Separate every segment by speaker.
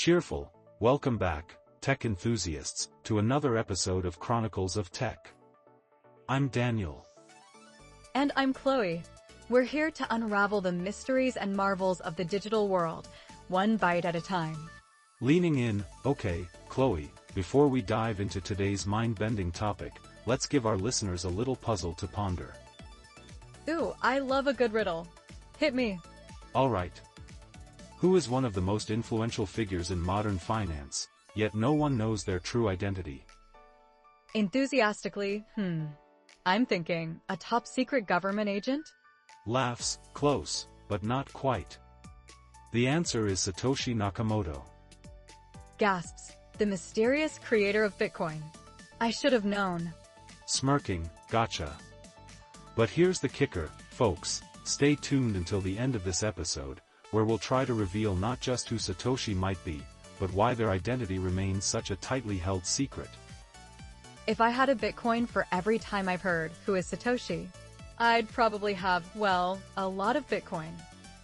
Speaker 1: Cheerful, welcome back, tech enthusiasts, to another episode of Chronicles of Tech. I'm Daniel.
Speaker 2: And I'm Chloe. We're here to unravel the mysteries and marvels of the digital world, one bite at a time.
Speaker 1: Leaning in, okay, Chloe, before we dive into today's mind-bending topic, let's give our listeners a little puzzle to ponder.
Speaker 2: Ooh, I love a good riddle. Hit me.
Speaker 1: Alright. Who is one of the most influential figures in modern finance, yet no one knows their true identity?
Speaker 2: Enthusiastically, I'm thinking, a top-secret government agent?
Speaker 1: Laughs, close, but not quite. The answer is Satoshi Nakamoto.
Speaker 2: Gasps, the mysterious creator of Bitcoin. I should have known.
Speaker 1: Smirking, gotcha. But here's the kicker, folks, stay tuned until the end of this episode, where we'll try to reveal not just who Satoshi might be, but why their identity remains such a tightly held secret.
Speaker 2: If I had a Bitcoin for every time I've heard, who is Satoshi? I'd probably have, well, a lot of Bitcoin.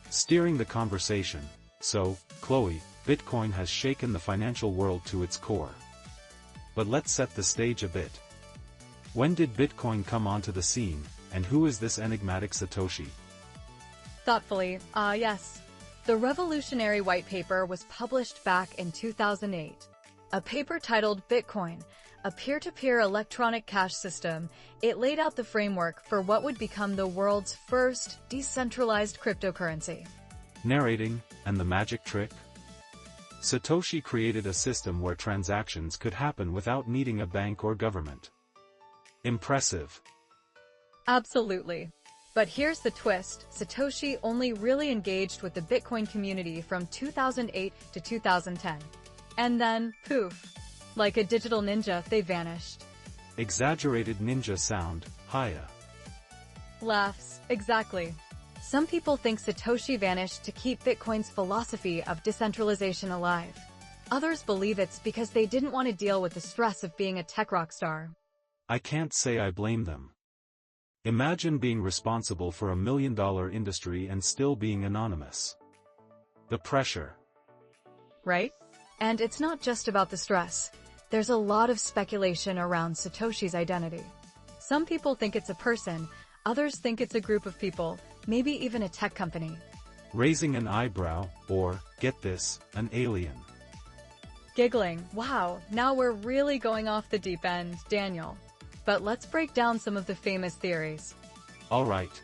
Speaker 1: Steering the conversation. So, Chloe, Bitcoin has shaken the financial world to its core. But let's set the stage a bit. When did Bitcoin come onto the scene, and who is this enigmatic Satoshi?
Speaker 2: Thoughtfully, yes. The revolutionary white paper was published back in 2008. A paper titled Bitcoin, a peer-to-peer electronic cash system. It laid out the framework for what would become the world's first decentralized cryptocurrency.
Speaker 1: Narrating, and the magic trick? Satoshi created a system where transactions could happen without needing a bank or government. Impressive.
Speaker 2: Absolutely. But here's the twist, Satoshi only really engaged with the Bitcoin community from 2008 to 2010. And then, poof. Like a digital ninja, they vanished.
Speaker 1: Exaggerated ninja sound, hiya.
Speaker 2: Laughs, exactly. Some people think Satoshi vanished to keep Bitcoin's philosophy of decentralization alive. Others believe it's because they didn't want to deal with the stress of being a tech rock star.
Speaker 1: I can't say I blame them. Imagine being responsible for $1 million industry and still being anonymous. The pressure.
Speaker 2: Right? And it's not just about the stress. There's a lot of speculation around Satoshi's identity. Some people think it's a person, others think it's a group of people, maybe even a tech company.
Speaker 1: Raising an eyebrow, or, get this, an alien.
Speaker 2: Giggling, wow, now we're really going off the deep end, Daniel. But let's break down some of the famous theories.
Speaker 1: Alright.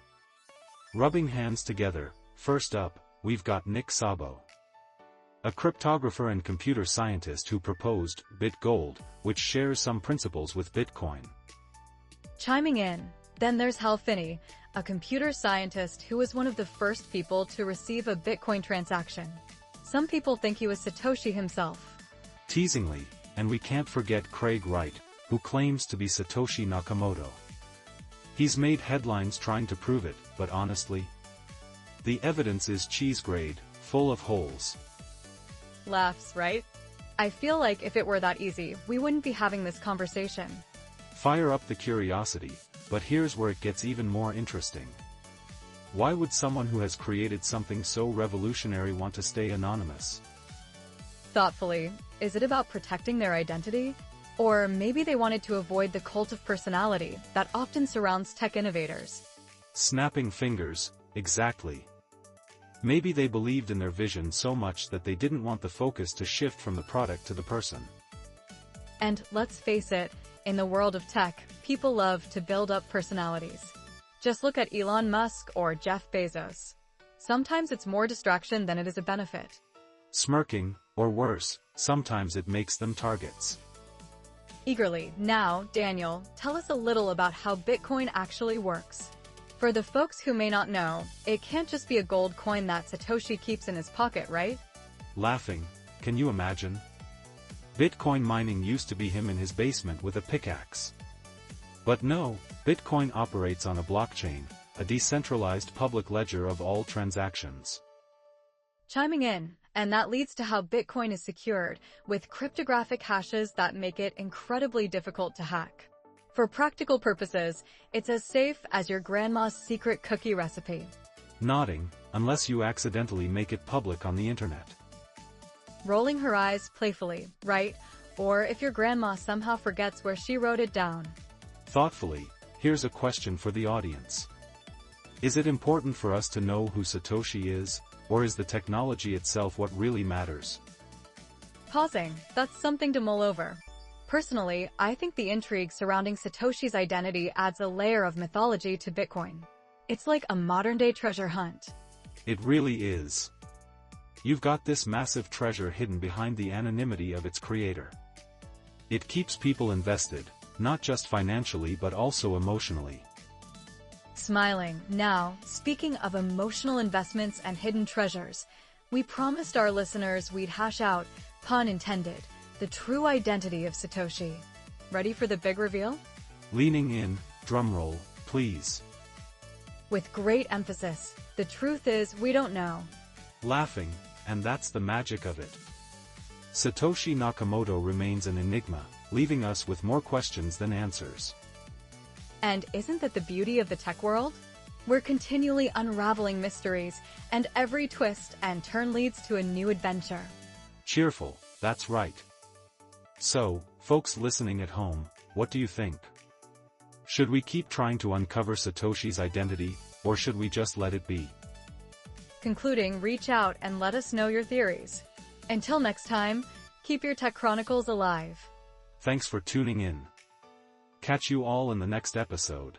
Speaker 1: Rubbing hands together, first up, we've got Nick Szabo, a cryptographer and computer scientist who proposed BitGold, which shares some principles with Bitcoin.
Speaker 2: Chiming in, then there's Hal Finney, a computer scientist who was one of the first people to receive a Bitcoin transaction. Some people think he was Satoshi himself.
Speaker 1: Teasingly, and we can't forget Craig Wright, who claims to be Satoshi Nakamoto. He's made headlines trying to prove it, but honestly, the evidence is cheese grade, full of holes.
Speaker 2: Laughs, right? I feel like if it were that easy, we wouldn't be having this conversation.
Speaker 1: Fire up the curiosity, but here's where it gets even more interesting. Why would someone who has created something so revolutionary want to stay anonymous?
Speaker 2: Thoughtfully, is it about protecting their identity? Or maybe they wanted to avoid the cult of personality that often surrounds tech innovators.
Speaker 1: Snapping fingers, exactly. Maybe they believed in their vision so much that they didn't want the focus to shift from the product to the person.
Speaker 2: And let's face it, in the world of tech, people love to build up personalities. Just look at Elon Musk or Jeff Bezos. Sometimes it's more distraction than it is a benefit.
Speaker 1: Smirking, or worse, sometimes it makes them targets.
Speaker 2: Eagerly, now, Daniel, tell us a little about how Bitcoin actually works. For the folks who may not know, it can't just be a gold coin that Satoshi keeps in his pocket, right?
Speaker 1: Laughing, can you imagine? Bitcoin mining used to be him in his basement with a pickaxe. But no, Bitcoin operates on a blockchain, a decentralized public ledger of all transactions.
Speaker 2: Chiming in, and that leads to how Bitcoin is secured, with cryptographic hashes that make it incredibly difficult to hack. For practical purposes, it's as safe as your grandma's secret cookie recipe.
Speaker 1: Nodding, unless you accidentally make it public on the internet.
Speaker 2: rolling her eyes playfully, right? Or if your grandma somehow forgets where she wrote it down.
Speaker 1: Thoughtfully, here's a question for the audience. Is it important for us to know who Satoshi is, or is the technology itself what really matters?
Speaker 2: Pausing, that's something to mull over. Personally, I think the intrigue surrounding Satoshi's identity adds a layer of mythology to Bitcoin. It's like a modern-day treasure hunt.
Speaker 1: It really is. You've got this massive treasure hidden behind the anonymity of its creator. It keeps people invested, not just financially but also emotionally.
Speaker 2: Smiling. Now, speaking of emotional investments and hidden treasures, we promised our listeners we'd hash out, pun intended, the true identity of Satoshi. Ready for the big reveal?
Speaker 1: Leaning in, drumroll, please.
Speaker 2: With great emphasis, the truth is we don't know.
Speaker 1: Laughing, and that's the magic of it. Satoshi Nakamoto remains an enigma, leaving us with more questions than answers.
Speaker 2: And isn't that the beauty of the tech world? We're continually unraveling mysteries, and every twist and turn leads to a new adventure.
Speaker 1: Cheerful, that's right. So, folks listening at home, what do you think? Should we keep trying to uncover Satoshi's identity, or should we just let it be?
Speaker 2: Concluding, reach out and let us know your theories. Until next time, keep your tech chronicles alive.
Speaker 1: Thanks for tuning in. Catch you all in the next episode.